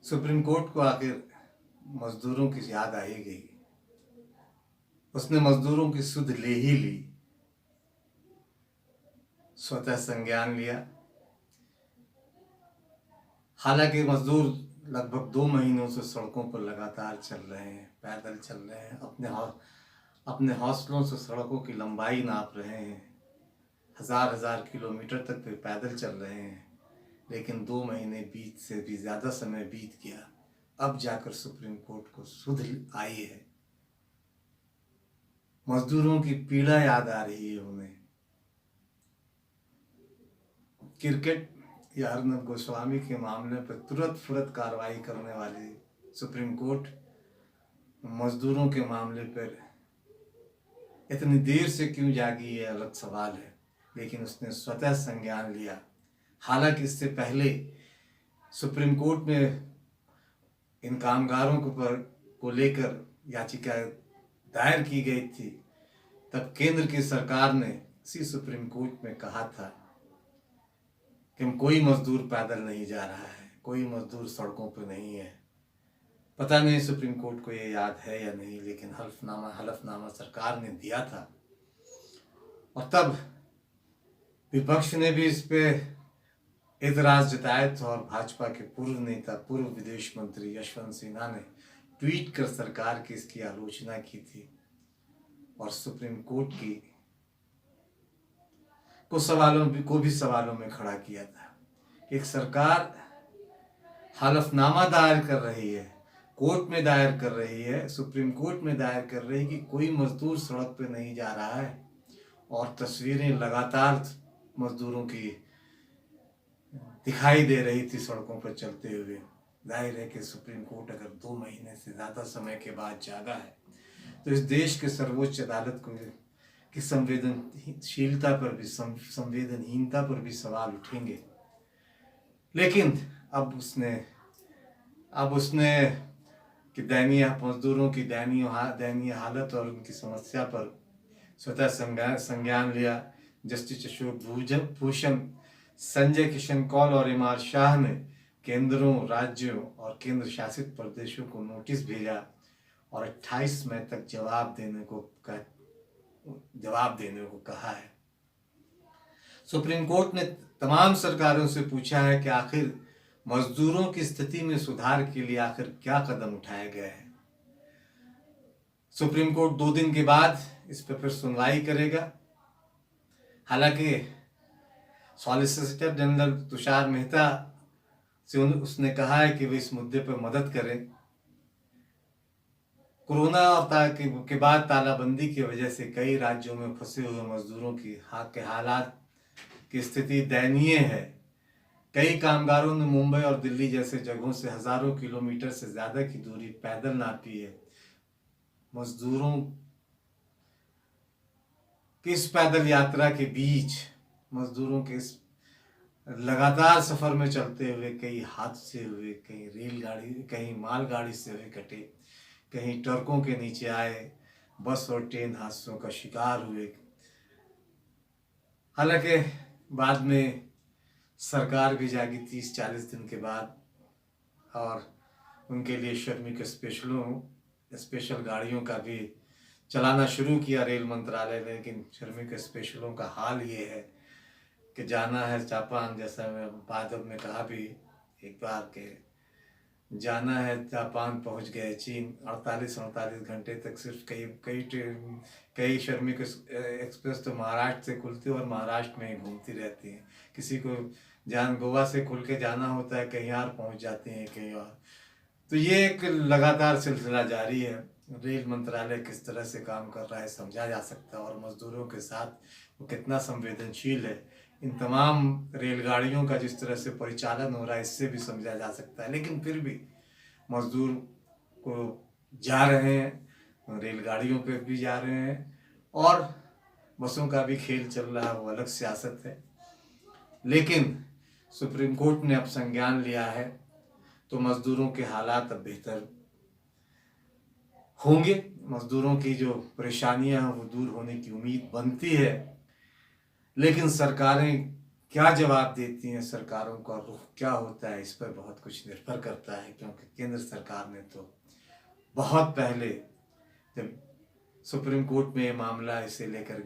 Supreme court को आखिर मजदूरों की याद आ ही गई। उसने मजदूरों की सुध ले ही ली, स्वतः संज्ञान लिया। हालांकि मजदूर लगभग 2 महीनों से सड़कों पर लगातार चल रहे हैं, पैदल चल रहे हैं, अपने हौसलों से सड़कों की लंबाई नाप रहे हैं, हजार हजार किलोमीटर तक वे पैदल चल रहे हैं। लेकिन 2 महीने बीत से भी ज्यादा समय बीत गया, अब जाकर सुप्रीम कोर्ट को सुध आई है। मजदूरों की पीड़ा याद आ रही है उन्हें। क्रिकेट या अर्नब गोस्वामी के मामले पर तुरंत फुरत कार्रवाई करने वाली सुप्रीम कोर्ट मजदूरों के मामले पर इतनी देर से क्यों जागी, ये अलग सवाल है। लेकिन उसने स्वतः संज्ञान लिया। हालांकि इससे पहले सुप्रीम कोर्ट में इन कामगारों को लेकर याचिका दायर की गई थी, तब केंद्र की सरकार ने इसी सुप्रीम कोर्ट में कहा था कि कोई मजदूर पैदल नहीं जा रहा है, कोई मजदूर सड़कों पर नहीं है। पता नहीं सुप्रीम कोर्ट को ये याद है या नहीं, लेकिन हलफनामा सरकार ने दिया था। और तब विपक्ष ने भी इस पे एतराज जताया था, और भाजपा के पूर्व नेता, पूर्व विदेश मंत्री यशवंत सिन्हा ने ट्वीट कर सरकार की इसकी आलोचना की थी और सुप्रीम कोर्ट की को भी सवालों में खड़ा किया था। एक सरकार हलफनामा दायर कर रही है, कोर्ट में दायर कर रही है, सुप्रीम कोर्ट में दायर कर रही है कि कोई मजदूर सड़क पे नहीं जा रहा है, और तस्वीरें लगातार मजदूरों की दिखाई दे रही थी सड़कों पर चलते हुए। जाहिर है कि सुप्रीम कोर्ट अगर 2 महीने से ज्यादा समय के बाद जागा है तो इस देश के सर्वोच्च अदालत की संवेदनशीलता पर भी, संवेदनहीनता पर भी सवाल उठेंगे। लेकिन अब उसने कि मजदूरों की दयनीय हालत और उनकी समस्या पर स्वतः संज्ञान लिया। जस्टिस अशोक भूषण, संजय किशन कौल और एम आर शाह ने केंद्रों, राज्यों और केंद्र शासित प्रदेशों को नोटिस भेजा और 28 मई तक जवाब देने को कहा है। सुप्रीम कोर्ट ने तमाम सरकारों से पूछा है कि आखिर मजदूरों की स्थिति में सुधार के लिए आखिर क्या कदम उठाए गए हैं। सुप्रीम कोर्ट 2 दिन के बाद इस पर फिर सुनवाई करेगा। हालांकि सॉलिसिटर जनरल तुषार मेहता से उसने कहा है कि वे इस मुद्दे पर मदद करें। कोरोना के बाद तालाबंदी की वजह से कई राज्यों में फंसे हुए मजदूरों की हालात की स्थिति दयनीय है। कई कामगारों ने मुंबई और दिल्ली जैसे जगहों से हजारों किलोमीटर से ज्यादा की दूरी पैदल नापी है। मजदूरों की इस पैदल यात्रा के बीच, मजदूरों के इस लगातार सफर में चलते हुए कई हादसे हुए, कहीं रेलगाड़ी, कहीं मालगाड़ी से हुए कटे, कहीं ट्रकों के नीचे आए, बस और ट्रेन हादसों का शिकार हुए। हालांकि बाद में सरकार भी जागी 30-40 दिन के बाद, और उनके लिए श्रमिक स्पेशल गाड़ियों का भी चलाना शुरू किया रेल मंत्रालय ने। लेकिन श्रमिक स्पेशलों का हाल ये है कि जाना है जापान, जैसा मैं बादल में कहा भी एक बार के जाना है जापान, पहुंच गए चीन। 48 घंटे तक सिर्फ कई श्रमिक एक्सप्रेस तो महाराष्ट्र से खुलती है और महाराष्ट्र में ही घूमती रहती हैं। किसी को गोवा से खुल के जाना होता है, कहीं और पहुंच जाते हैं, कहीं और। तो ये एक लगातार सिलसिला जारी है। रेल मंत्रालय किस तरह से काम कर रहा है समझा जा सकता है, और मजदूरों के साथ वो कितना संवेदनशील है। इन तमाम रेलगाड़ियों का जिस तरह से परिचालन हो रहा है, इससे भी समझा जा सकता है। लेकिन फिर भी मजदूर को जा रहे हैं, रेलगाड़ियों पे भी जा रहे हैं, और बसों का भी खेल चल रहा है, वो अलग सियासत है। लेकिन सुप्रीम कोर्ट ने अब संज्ञान लिया है तो मजदूरों के हालात अब बेहतर होंगे। मजदूरों की जो परेशानियां हैं वो दूर होने की उम्मीद बनती है। लेकिन सरकारें क्या जवाब देती हैं सरकारों का रुख क्या होता है, इस पर बहुत कुछ निर्भर करता है। क्योंकि केंद्र सरकार ने तो बहुत पहले, जब सुप्रीम कोर्ट में ये मामला इसे लेकर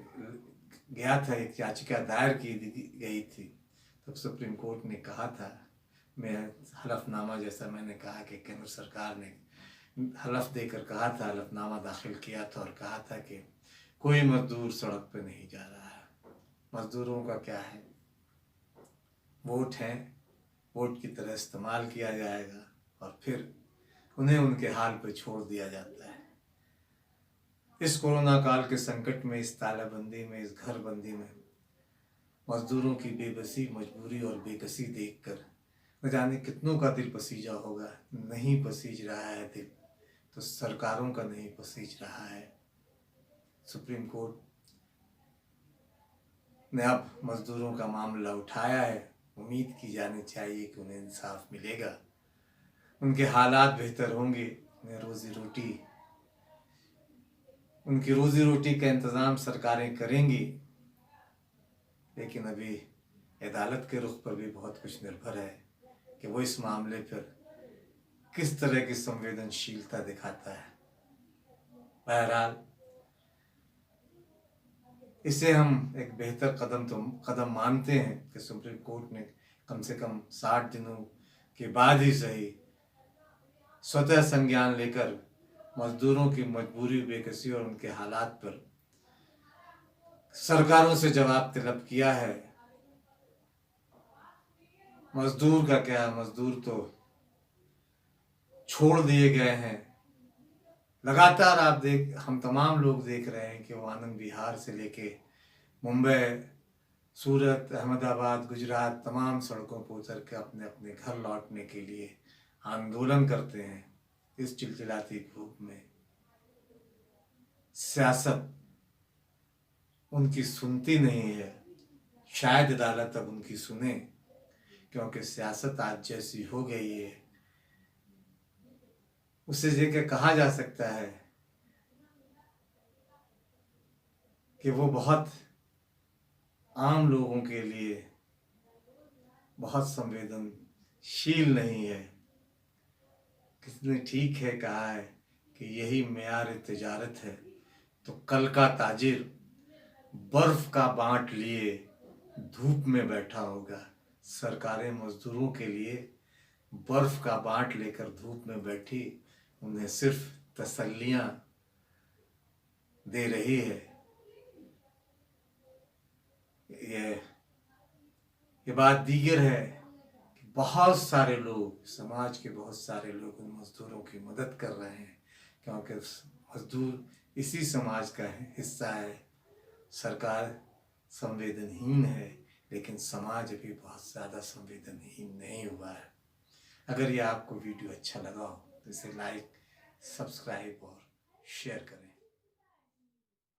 गया था, एक याचिका दायर की गई थी, तब सुप्रीम कोर्ट ने कहा था, मैं हलफनामा जैसा मैंने कहा कि केंद्र सरकार ने हलफ देकर कहा था, हलफनामा दाखिल किया था और कहा था कि कोई मजदूर सड़क पे नहीं जा रहा है। मजदूरों का क्या है, वोट है, वोट की तरह इस्तेमाल किया जाएगा और फिर उन्हें उनके हाल पे छोड़ दिया जाता है। इस कोरोना काल के संकट में, इस तालाबंदी में, इस घर बंदी में मजदूरों की बेबसी, मजबूरी और बेकसी देखकर न जाने कितनों का दिल पसीजा होगा। नहीं पसीज रहा है दिल तो सरकारों का नहीं पसीज रहा है। सुप्रीम कोर्ट ने अब मजदूरों का मामला उठाया है। उम्मीद की जानी चाहिए कि उन्हें इंसाफ मिलेगा, उनके हालात बेहतर होंगे, उन्हें उनकी रोजी रोटी का इंतज़ाम सरकारें करेंगी। लेकिन अभी अदालत के रुख पर भी बहुत कुछ निर्भर है कि वो इस मामले पर किस तरह की संवेदनशीलता दिखाता है। बहरहाल इसे हम एक बेहतर कदम मानते हैं कि सुप्रीम कोर्ट ने कम से कम 60 दिनों के बाद ही सही स्वतः संज्ञान लेकर मजदूरों की मजबूरी, बेकसी और उनके हालात पर सरकारों से जवाब तलब किया है। मजदूर का क्या, मजदूर तो छोड़ दिए गए हैं। लगातार हम तमाम लोग देख रहे हैं कि वो आनंद विहार से लेके मुंबई, सूरत, अहमदाबाद, गुजरात तमाम सड़कों पर उतर के अपने अपने घर लौटने के लिए आंदोलन करते हैं। इस चिलचिलाती धूप में सियासत उनकी सुनती नहीं है। शायद अदालत अब उनकी सुने, क्योंकि सियासत आज जैसी हो गई है उसे देखकर कहा जा सकता है कि वो बहुत आम लोगों के लिए बहुत संवेदनशील नहीं है। किसने ठीक है कहा है कि यही मेयार तिजारत है, तो कल का ताजिर बर्फ का बांट लिए धूप में बैठा होगा। सरकारें मजदूरों के लिए बर्फ का बांट लेकर धूप में बैठी उन्हें सिर्फ तसल्लियां दे रही है। ये बात दीगर है कि बहुत सारे लोग, समाज के बहुत सारे लोग उन मजदूरों की मदद कर रहे हैं, क्योंकि मजदूर इसी समाज का हिस्सा है। सरकार संवेदनहीन है, लेकिन समाज अभी बहुत ज़्यादा संवेदनहीन नहीं हुआ है। अगर ये आपको वीडियो अच्छा लगा हो तो इसे लाइक, सब्सक्राइब और शेयर करें।